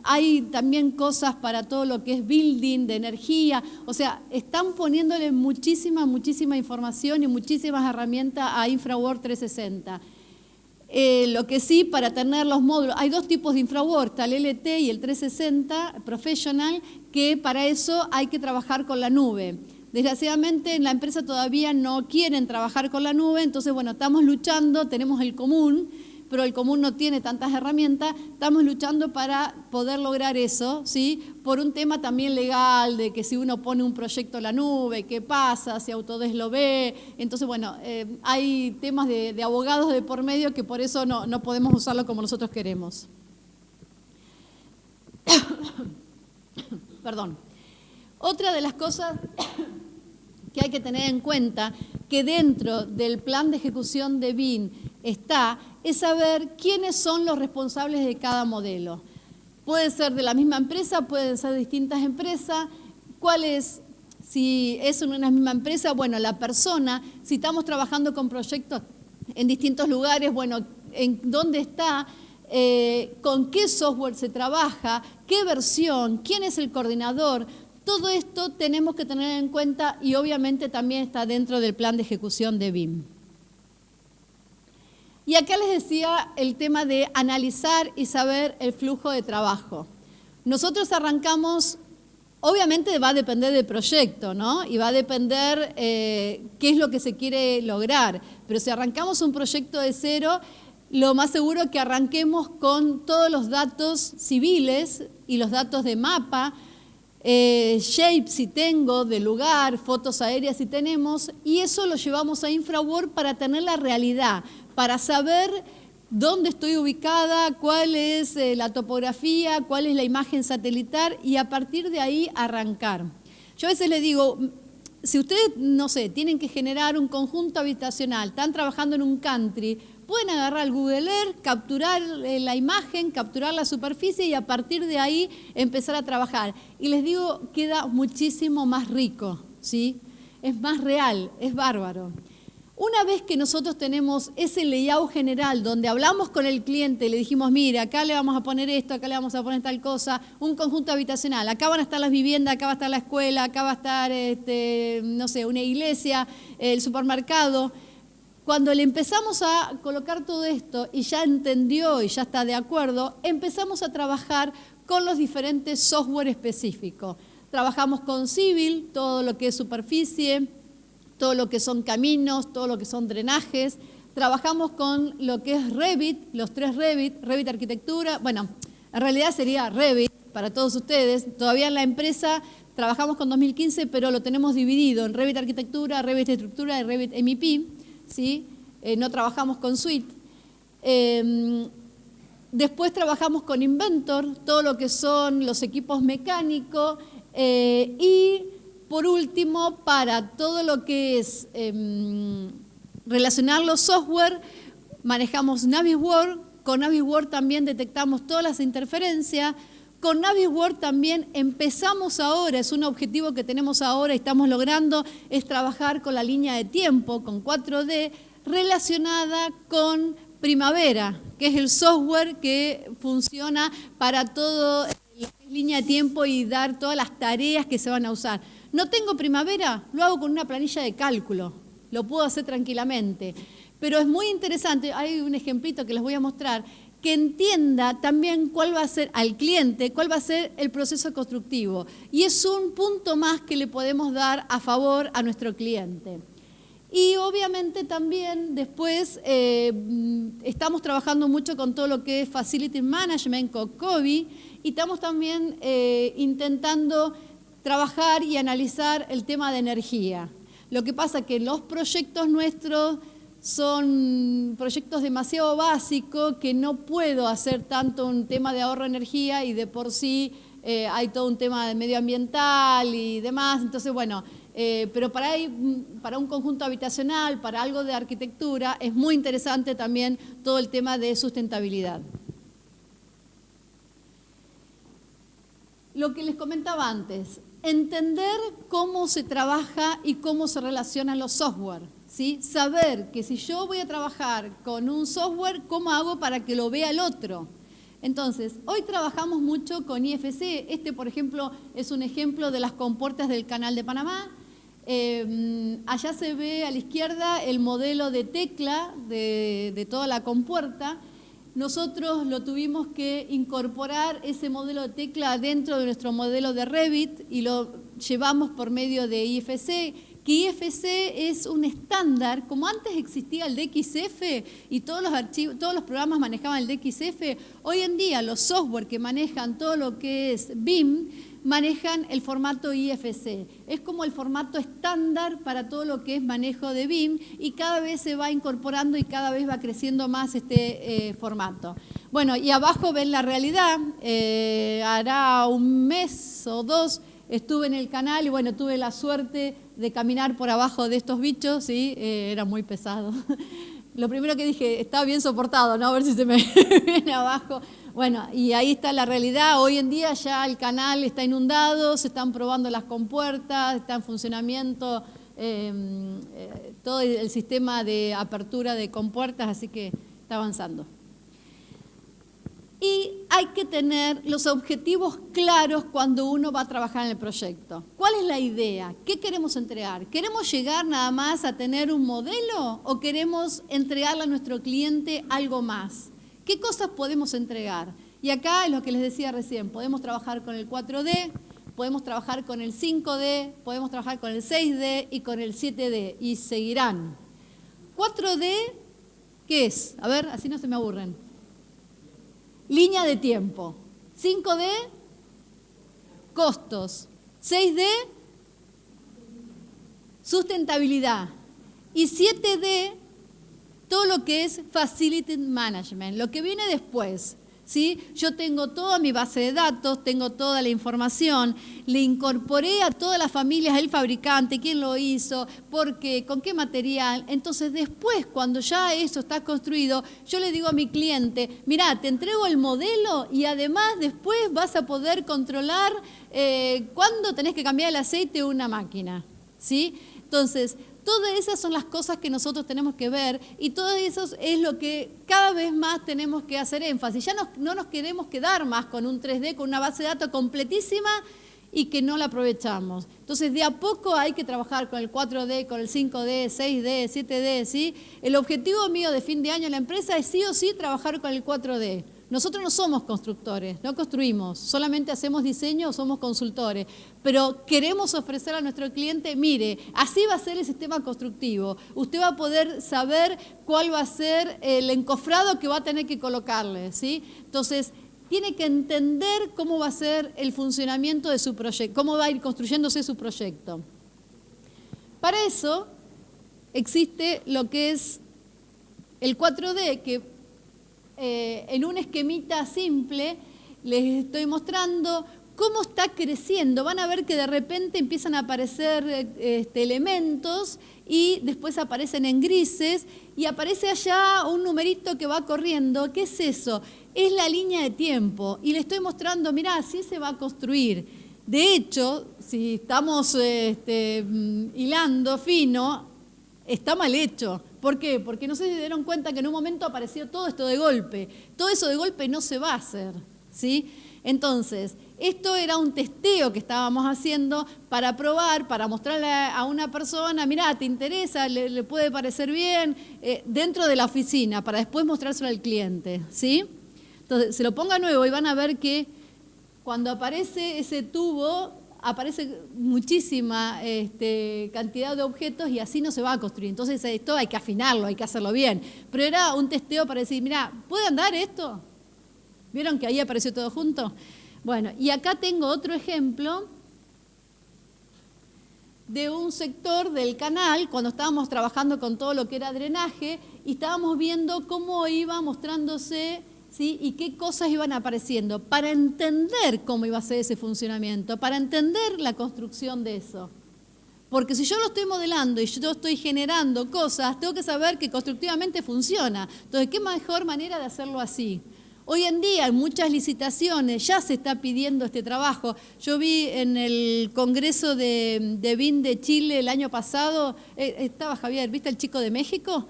S2: Hay también cosas para todo lo que es building, de energía. O sea, están poniéndole muchísima información y muchísimas herramientas a InfraWorks 360. Lo que sí, para tener los módulos, hay dos tipos de InfraWorks, está el LT y el 360 Professional, que para eso hay que trabajar con la nube. Desgraciadamente en la empresa todavía no quieren trabajar con la nube, entonces bueno, estamos luchando, tenemos el común, pero el común no tiene tantas herramientas, estamos luchando para poder lograr eso, ¿sí? Por un tema también legal, de que si uno pone un proyecto en la nube, ¿qué pasa? Si Autodesk lo ve. Entonces, bueno, hay temas de abogados de por medio que por eso no podemos usarlo como nosotros queremos. Perdón. Otra de las cosas que hay que tener en cuenta, que dentro del plan de ejecución de BIM es saber quiénes son los responsables de cada modelo. Pueden ser de la misma empresa, pueden ser de distintas empresas. Si es una misma empresa, bueno, la persona, si estamos trabajando con proyectos en distintos lugares, bueno, en dónde está, con qué software se trabaja, qué versión, quién es el coordinador. Todo esto tenemos que tener en cuenta y obviamente también está dentro del plan de ejecución de BIM. Y acá les decía el tema de analizar y saber el flujo de trabajo. Nosotros arrancamos, obviamente va a depender del proyecto, ¿no? Y va a depender qué es lo que se quiere lograr. Pero si arrancamos un proyecto de cero, lo más seguro es que arranquemos con todos los datos civiles y los datos de mapa, shapes si tengo, de lugar, fotos aéreas si tenemos, y eso lo llevamos a InfraWorks para tener la realidad, para saber dónde estoy ubicada, cuál es la topografía, cuál es la imagen satelital, y a partir de ahí arrancar. Yo a veces les digo, si ustedes, no sé, tienen que generar un conjunto habitacional, están trabajando en un country, pueden agarrar el Google Earth, capturar la imagen, capturar la superficie y a partir de ahí empezar a trabajar. Y les digo, queda muchísimo más rico, ¿sí? Es más real, es bárbaro. Una vez que nosotros tenemos ese layout general donde hablamos con el cliente y le dijimos, mira, acá le vamos a poner esto, acá le vamos a poner tal cosa, un conjunto habitacional, acá van a estar las viviendas, acá va a estar la escuela, acá va a estar, no sé, una iglesia, el supermercado. Cuando le empezamos a colocar todo esto y ya entendió y ya está de acuerdo, empezamos a trabajar con los diferentes software específicos. Trabajamos con Civil, todo lo que es superficie, todo lo que son caminos, todo lo que son drenajes. Trabajamos con lo que es Revit, los 3 Revit Arquitectura. Bueno, en realidad sería Revit para todos ustedes. Todavía en la empresa trabajamos con 2015, pero lo tenemos dividido en Revit Arquitectura, Revit Estructura y Revit MEP. ¿Sí? No trabajamos con Suite. Después trabajamos con Inventor, todo lo que son los equipos mecánicos y por último, para todo lo que es relacionar los software, manejamos Navisworks. Con Navisworks también detectamos todas las interferencias. Con Navisworks también empezamos ahora, es un objetivo que tenemos ahora y estamos logrando, es trabajar con la línea de tiempo, con 4D, relacionada con Primavera, que es el software que funciona para todo la línea de tiempo y dar todas las tareas que se van a usar. No tengo Primavera, lo hago con una planilla de cálculo, lo puedo hacer tranquilamente. Pero es muy interesante, hay un ejemplito que les voy a mostrar, que entienda también cuál va a ser al cliente, cuál va a ser el proceso constructivo. Y es un punto más que le podemos dar a favor a nuestro cliente. Y obviamente también después estamos trabajando mucho con todo lo que es Facility Management, con COBI, y estamos también intentando trabajar y analizar el tema de energía. Lo que pasa es que los proyectos nuestros son proyectos demasiado básicos que no puedo hacer tanto un tema de ahorro de energía y de por sí hay todo un tema de medioambiental y demás. Entonces, bueno, pero para un conjunto habitacional, para algo de arquitectura, es muy interesante también todo el tema de sustentabilidad. Lo que les comentaba antes, entender cómo se trabaja y cómo se relacionan los software, ¿sí? Saber que si yo voy a trabajar con un software, ¿cómo hago para que lo vea el otro? Entonces, hoy trabajamos mucho con IFC. Este, por ejemplo, es un ejemplo de las compuertas del Canal de Panamá. Allá se ve a la izquierda el modelo de tecla de toda la compuerta. Nosotros lo tuvimos que incorporar ese modelo de tecla dentro de nuestro modelo de Revit y lo llevamos por medio de IFC, que IFC es un estándar, como antes existía el DXF y todos los programas manejaban el DXF, hoy en día los software que manejan todo lo que es BIM manejan el formato IFC. Es como el formato estándar para todo lo que es manejo de BIM y cada vez se va incorporando y cada vez va creciendo más este formato. Bueno, y abajo ven la realidad. Hará un mes o dos estuve en el canal y bueno, tuve la suerte de caminar por abajo de estos bichos, ¿sí? Era muy pesado. Lo primero que dije, estaba bien soportado, ¿no? A ver si se me viene abajo. Bueno, y ahí está la realidad. Hoy en día ya el canal está inundado, se están probando las compuertas, está en funcionamiento todo el sistema de apertura de compuertas, así que está avanzando. Y hay que tener los objetivos claros cuando uno va a trabajar en el proyecto. ¿Cuál es la idea? ¿Qué queremos entregar? ¿Queremos llegar nada más a tener un modelo o queremos entregarle a nuestro cliente algo más? ¿Qué cosas podemos entregar? Y acá es lo que les decía recién, podemos trabajar con el 4D, podemos trabajar con el 5D, podemos trabajar con el 6D y con el 7D y seguirán. 4D, ¿qué es? A ver, así no se me aburren. Línea de tiempo. 5D, costos. 6D, sustentabilidad. Y 7D, todo lo que es Facility Management, lo que viene después. ¿Sí? Yo tengo toda mi base de datos, tengo toda la información, le incorporé a todas las familias el fabricante, quién lo hizo, por qué, con qué material. Entonces después, cuando ya eso está construido, yo le digo a mi cliente, mirá, te entrego el modelo y además después vas a poder controlar cuándo tenés que cambiar el aceite de una máquina. ¿Sí? Entonces, todas esas son las cosas que nosotros tenemos que ver y todo eso es lo que cada vez más tenemos que hacer énfasis. Ya no nos queremos quedar más con un 3D, con una base de datos completísima y que no la aprovechamos. Entonces, de a poco hay que trabajar con el 4D, con el 5D, 6D, 7D, ¿sí? El objetivo mío de fin de año en la empresa es sí o sí trabajar con el 4D. Nosotros no somos constructores, no construimos, solamente hacemos diseño o somos consultores, pero queremos ofrecer a nuestro cliente, mire, así va a ser el sistema constructivo, usted va a poder saber cuál va a ser el encofrado que va a tener que colocarle, ¿sí? Entonces, tiene que entender cómo va a ser el funcionamiento de su proyecto, cómo va a ir construyéndose su proyecto. Para eso existe lo que es el 4D, que en un esquemita simple les estoy mostrando cómo está creciendo. Van a ver que de repente empiezan a aparecer elementos y después aparecen en grises y aparece allá un numerito que va corriendo. ¿Qué es eso? Es la línea de tiempo y le estoy mostrando, mirá, así se va a construir. De hecho, si estamos hilando fino, está mal hecho. ¿Por qué? Porque no sé si se dieron cuenta que en un momento apareció todo esto de golpe. Todo eso de golpe no se va a hacer, ¿sí? Entonces, esto era un testeo que estábamos haciendo para probar, para mostrarle a una persona, mirá, ¿te interesa? ¿Le puede parecer bien? Dentro de la oficina, para después mostrárselo al cliente, ¿sí? Entonces, se lo ponga nuevo y van a ver que cuando aparece ese tubo, aparece muchísima cantidad de objetos y así no se va a construir. Entonces esto hay que afinarlo, hay que hacerlo bien. Pero era un testeo para decir, mira, ¿puede andar esto? ¿Vieron que ahí apareció todo junto? Bueno, y acá tengo otro ejemplo de un sector del canal, cuando estábamos trabajando con todo lo que era drenaje, y estábamos viendo cómo iba mostrándose, ¿sí? Y qué cosas iban apareciendo, para entender cómo iba a ser ese funcionamiento, para entender la construcción de eso. Porque si yo lo estoy modelando y yo estoy generando cosas, tengo que saber que constructivamente funciona. Entonces, ¿qué mejor manera de hacerlo así? Hoy en día, en muchas licitaciones, ya se está pidiendo este trabajo. Yo vi en el Congreso de BIN de Chile el año pasado, estaba Javier, ¿viste el chico de México?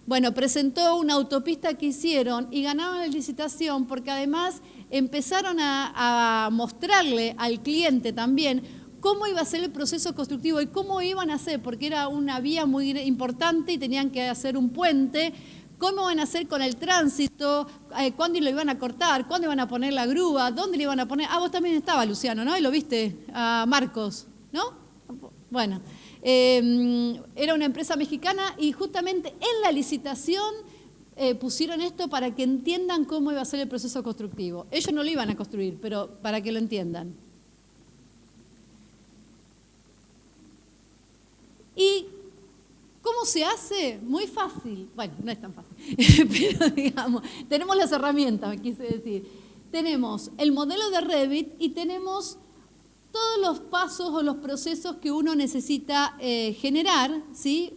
S2: Bueno, presentó una autopista que hicieron y ganaron la licitación porque además empezaron a mostrarle al cliente también cómo iba a ser el proceso constructivo y cómo iban a hacer, porque era una vía muy importante y tenían que hacer un puente. ¿Cómo van a hacer con el tránsito? ¿Cuándo lo iban a cortar? ¿Cuándo iban a poner la grúa? ¿Dónde le iban a poner? Ah, vos también estabas, Luciano, ¿no? Y lo viste, a Marcos, ¿no? Bueno, era una empresa mexicana y justamente en la licitación pusieron esto para que entiendan cómo iba a ser el proceso constructivo. Ellos no lo iban a construir, pero para que lo entiendan. Y ¿cómo se hace? Muy fácil. Bueno, no es tan fácil, pero digamos, tenemos las herramientas, me quise decir. Tenemos el modelo de Revit y tenemos todos los pasos o los procesos que uno necesita generar, ¿sí?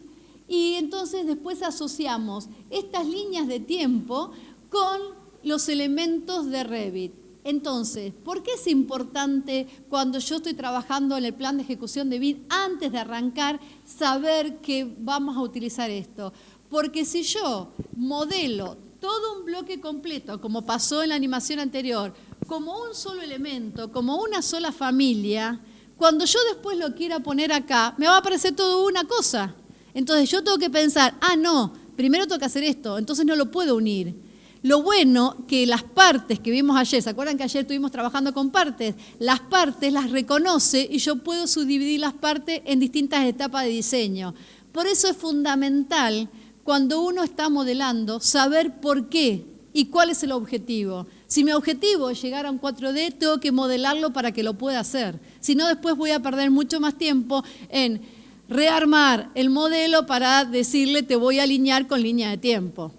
S2: Y entonces después asociamos estas líneas de tiempo con los elementos de Revit. Entonces, ¿por qué es importante cuando yo estoy trabajando en el plan de ejecución de BIM, antes de arrancar, saber que vamos a utilizar esto? Porque si yo modelo todo un bloque completo, como pasó en la animación anterior, como un solo elemento, como una sola familia, cuando yo después lo quiera poner acá, me va a aparecer todo una cosa. Entonces yo tengo que pensar, ah, no, primero tengo que hacer esto, entonces no lo puedo unir. Lo bueno que las partes que vimos ayer, ¿se acuerdan que ayer estuvimos trabajando con partes? Las partes las reconoce y yo puedo subdividir las partes en distintas etapas de diseño. Por eso es fundamental, cuando uno está modelando, saber por qué y cuál es el objetivo. Si mi objetivo es llegar a un 4D, tengo que modelarlo para que lo pueda hacer. Si no, después voy a perder mucho más tiempo en rearmar el modelo para decirle te voy a alinear con línea de tiempo.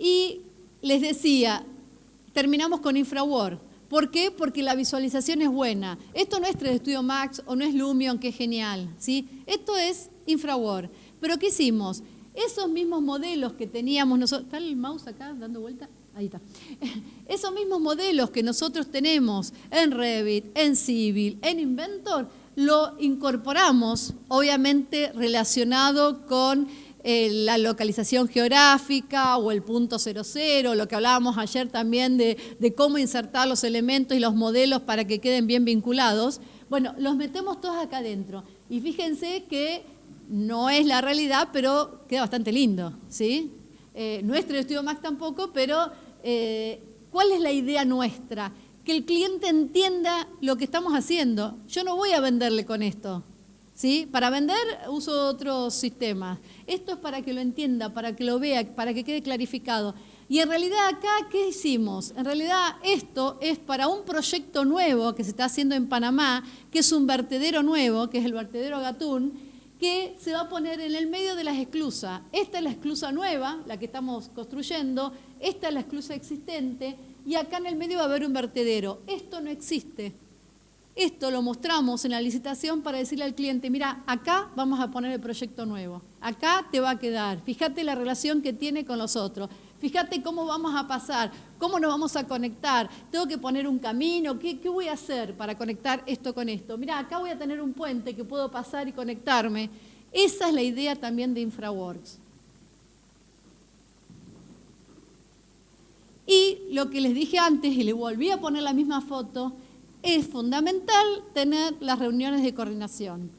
S2: Y les decía, terminamos con InfraWorks. ¿Por qué? Porque la visualización es buena. Esto no es 3D Studio Max o no es Lumion, que es genial, ¿sí? Esto es InfraWorks. ¿Pero qué hicimos? Esos mismos modelos que teníamos nosotros... ¿Está el mouse acá dando vuelta? Ahí está. Esos mismos modelos que nosotros tenemos en Revit, en Civil, en Inventor, lo incorporamos, obviamente relacionado con la localización geográfica o el punto 00, lo que hablábamos ayer también de cómo insertar los elementos y los modelos para que queden bien vinculados. Bueno, los metemos todos acá adentro. Y fíjense que no es la realidad, pero queda bastante lindo, ¿sí? No es 3D Studio Max tampoco, pero ¿cuál es la idea nuestra? Que el cliente entienda lo que estamos haciendo. Yo no voy a venderle con esto, ¿sí? Para vender uso otros sistemas. Esto es para que lo entienda, para que lo vea, para que quede clarificado. Y en realidad acá, ¿qué hicimos? En realidad esto es para un proyecto nuevo que se está haciendo en Panamá, que es un vertedero nuevo, que es el vertedero Gatún, que se va a poner en el medio de las esclusas. Esta es la esclusa nueva, la que estamos construyendo, esta es la esclusa existente, y acá en el medio va a haber un vertedero. Esto no existe. Esto lo mostramos en la licitación para decirle al cliente, mira, acá vamos a poner el proyecto nuevo, acá te va a quedar, fíjate la relación que tiene con los otros, fíjate cómo vamos a pasar, cómo nos vamos a conectar, tengo que poner un camino, ¿qué voy a hacer para conectar esto con esto? Mira, acá voy a tener un puente que puedo pasar y conectarme. Esa es la idea también de InfraWorks. Y lo que les dije antes, y le volví a poner la misma foto, es fundamental tener las reuniones de coordinación.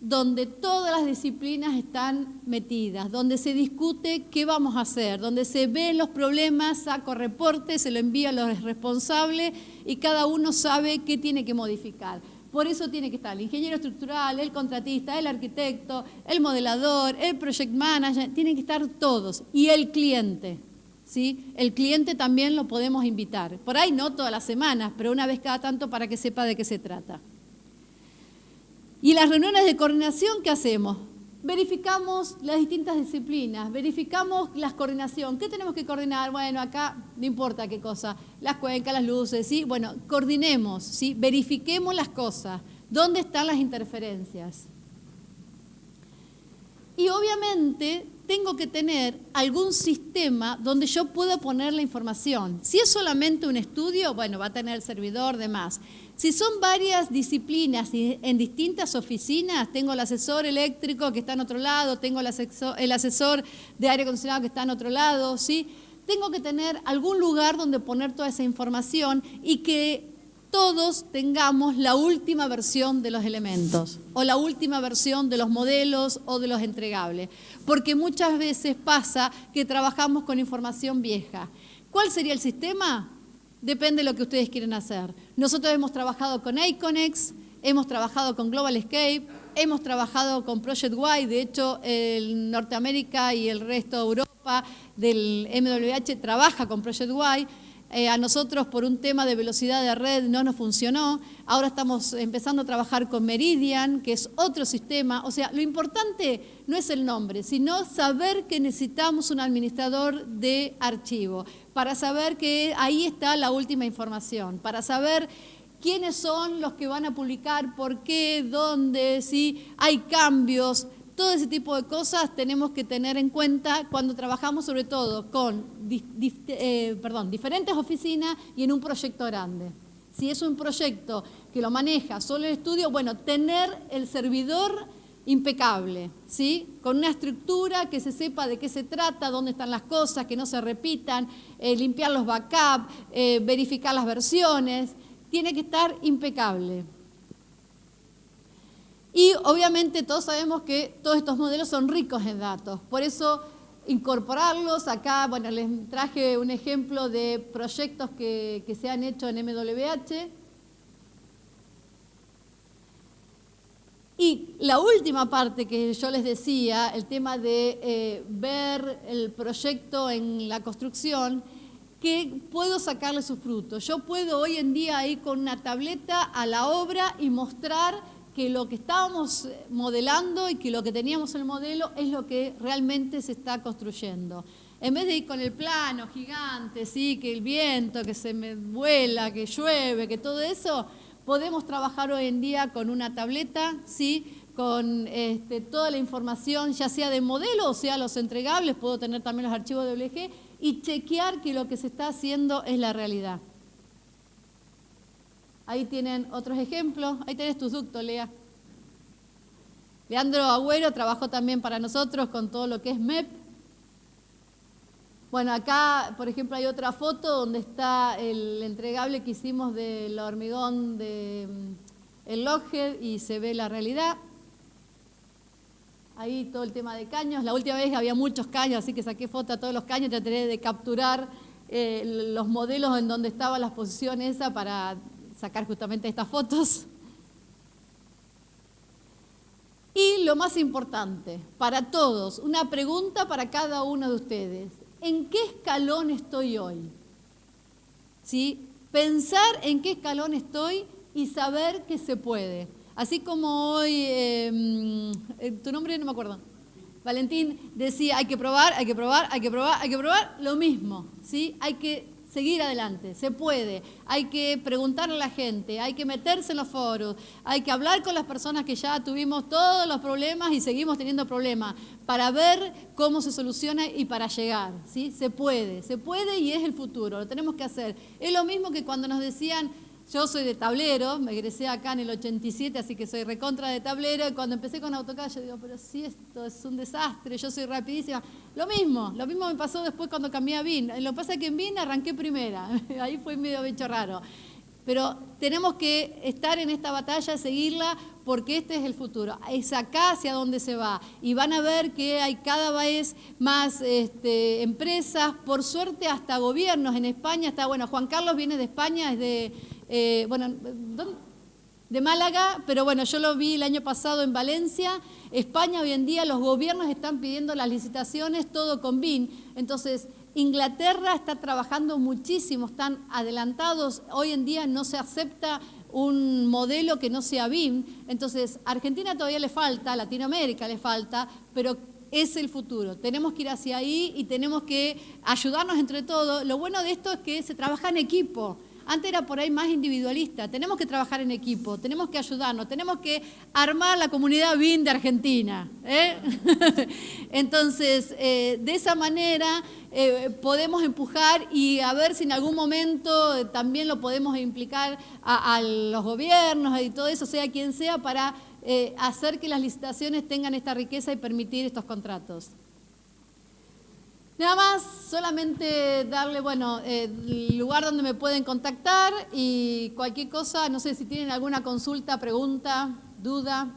S2: donde todas las disciplinas están metidas, donde se discute qué vamos a hacer, donde se ven los problemas, saco reporte, se lo envía a los responsables y cada uno sabe qué tiene que modificar. Por eso tiene que estar el ingeniero estructural, el contratista, el arquitecto, el modelador, el project manager, tienen que estar todos. Y el cliente, ¿sí? El cliente también lo podemos invitar. Por ahí no todas las semanas, pero una vez cada tanto para que sepa de qué se trata. Y las reuniones de coordinación, ¿qué hacemos? Verificamos las distintas disciplinas, verificamos la coordinación. ¿Qué tenemos que coordinar? Bueno, acá no importa qué cosa, las cuencas, las luces, ¿sí? Bueno, coordinemos, ¿sí? Verifiquemos las cosas. ¿Dónde están las interferencias? Y obviamente tengo que tener algún sistema donde yo pueda poner la información. Si es solamente un estudio, bueno, va a tener el servidor, demás. Si son varias disciplinas en distintas oficinas, tengo el asesor eléctrico que está en otro lado, tengo el asesor de aire acondicionado que está en otro lado, ¿sí? Tengo que tener algún lugar donde poner toda esa información y que todos tengamos la última versión de los elementos o la última versión de los modelos o de los entregables. Porque muchas veces pasa que trabajamos con información vieja. ¿Cuál sería el sistema? Depende de lo que ustedes quieren hacer. Nosotros hemos trabajado con Aconex, hemos trabajado con Global Escape, hemos trabajado con Project Y. De hecho, el Norteamérica y el resto de Europa del MWH trabaja con Project Y. A nosotros por un tema de velocidad de red no nos funcionó. Ahora estamos empezando a trabajar con Meridian, que es otro sistema. O sea, lo importante no es el nombre, sino saber que necesitamos un administrador de archivo, para saber que ahí está la última información, para saber quiénes son los que van a publicar, por qué, dónde, si hay cambios. Todo ese tipo de cosas tenemos que tener en cuenta cuando trabajamos sobre todo con diferentes oficinas y en un proyecto grande. Si es un proyecto que lo maneja solo el estudio, bueno, tener el servidor impecable, ¿sí? Con una estructura que se sepa de qué se trata, dónde están las cosas, que no se repitan, limpiar los backups, verificar las versiones, tiene que estar impecable. Y obviamente todos sabemos que todos estos modelos son ricos en datos, por eso incorporarlos acá, bueno, les traje un ejemplo de proyectos que se han hecho en MWH. Y la última parte que yo les decía, el tema de ver el proyecto en la construcción, que puedo sacarle sus frutos. Yo puedo hoy en día ir con una tableta a la obra y mostrar que lo que estábamos modelando y que lo que teníamos en el modelo es lo que realmente se está construyendo. En vez de ir con el plano gigante, ¿sí? Que el viento, que se me vuela, que llueve, que todo eso, podemos trabajar hoy en día con una tableta, ¿sí? Con toda la información, ya sea de modelo o sea los entregables, puedo tener también los archivos de WG y chequear que lo que se está haciendo es la realidad. Ahí tienen otros ejemplos. Ahí tenés tus ductos, Lea. Leandro Agüero trabajó también para nosotros con todo lo que es MEP. Bueno, acá, por ejemplo, hay otra foto donde está el entregable que hicimos del hormigón de el Lockheed y se ve la realidad. Ahí todo el tema de caños. La última vez había muchos caños, así que saqué foto a todos los caños. Traté de capturar los modelos en donde estaban las posiciones esas para sacar justamente estas fotos. Y lo más importante, para todos, una pregunta para cada uno de ustedes. ¿En qué escalón estoy hoy? ¿Sí? Pensar en qué escalón estoy y saber que se puede. Así como hoy, tu nombre no me acuerdo, Valentín decía, hay que probar, hay que probar, hay que probar, hay que probar, lo mismo, ¿sí? Hay que seguir adelante, se puede, hay que preguntarle a la gente, hay que meterse en los foros, hay que hablar con las personas que ya tuvimos todos los problemas y seguimos teniendo problemas para ver cómo se soluciona y para llegar, ¿sí? Se puede y es el futuro, lo tenemos que hacer. Es lo mismo que cuando nos decían, yo soy de tablero, me egresé acá en el 87, así que soy recontra de tablero, y cuando empecé con AutoCAD yo digo, pero si esto es un desastre, yo soy rapidísima. Lo mismo me pasó después cuando cambié a BIM. Lo que pasa es que en BIM arranqué primera, ahí fue medio bicho raro. Pero tenemos que estar en esta batalla, seguirla, porque este es el futuro. Es acá hacia donde se va. Y van a ver que hay cada vez más empresas, por suerte hasta gobiernos. En España está, bueno, Juan Carlos viene de España, es de, de Málaga, pero bueno, yo lo vi el año pasado en Valencia. España hoy en día los gobiernos están pidiendo las licitaciones, todo con BIM. Entonces, Inglaterra está trabajando muchísimo, están adelantados. Hoy en día no se acepta un modelo que no sea BIM. Entonces, a Argentina todavía le falta, a Latinoamérica le falta, pero es el futuro. Tenemos que ir hacia ahí y tenemos que ayudarnos entre todos. Lo bueno de esto es que se trabaja en equipo. Antes era por ahí más individualista. Tenemos que trabajar en equipo, tenemos que ayudarnos, tenemos que armar la comunidad BIM de Argentina. Entonces, de esa manera podemos empujar y a ver si en algún momento también lo podemos implicar a los gobiernos y todo eso, sea quien sea, para hacer que las licitaciones tengan esta riqueza y permitir estos contratos. Nada más, solamente darle, bueno, el lugar donde me pueden contactar y cualquier cosa, no sé si tienen alguna consulta, pregunta, duda.